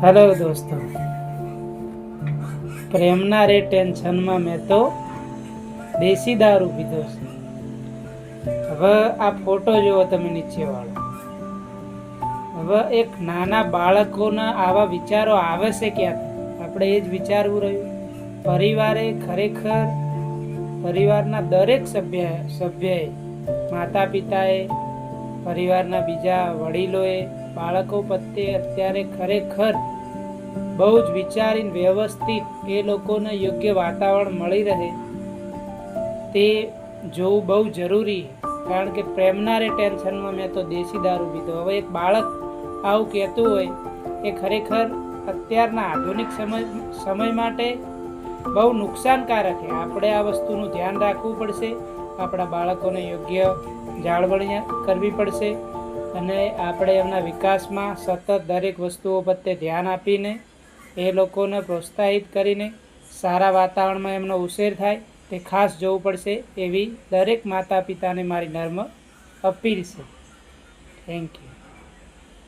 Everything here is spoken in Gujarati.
हेलो दोस्तों, प्रेमना रे टेन्शन में मैं तो देसी दारू पीधो छे। હવે આ ફોટો જોવો તમે નીચે વાળો। હવે એક નાના બાળકોના આવા વિચારો આવે છે ક્યાંથી? આપણે એ જ વિચારવું રહ્યું। પરિવારે ખરેખર પરિવારના દરેક સભ્યએ માતા પિતાએ, પરિવારના બીજા વડીલોએ બાળકો પ્રત્યે અત્યારે ખરેખર બહુ જ વિચારીને વ્યવસ્થિત એ લોકોને યોગ્ય વાતાવરણ મળી રહે તે જોવું બહુ જરૂરી। કારણ કે પ્રેમના રે ટેન્શનમાં મેં તો દેશી દારૂ પીધો। હવે એક બાળક આવું કહેતું હોય એ ખરેખર અત્યારના આધુનિક સમય માટે બહુ નુકસાનકારક છે। આપણે આ વસ્તુનું ધ્યાન રાખવું પડશે, આપણા બાળકોને યોગ્ય જાળવણી કરવી પડશે અને આપણે એમના વિકાસમાં સતત દરેક વસ્તુઓ પ્રત્યે ધ્યાન આપીને એ લોકોને પ્રોત્સાહિત કરીને સારા વાતાવરણમાં એમનો ઉછેર થાય તે ખાસ જોવું પડશે એવી દરેક માતા પિતાને મારી નમ્ર અપીલ છે। Thank you.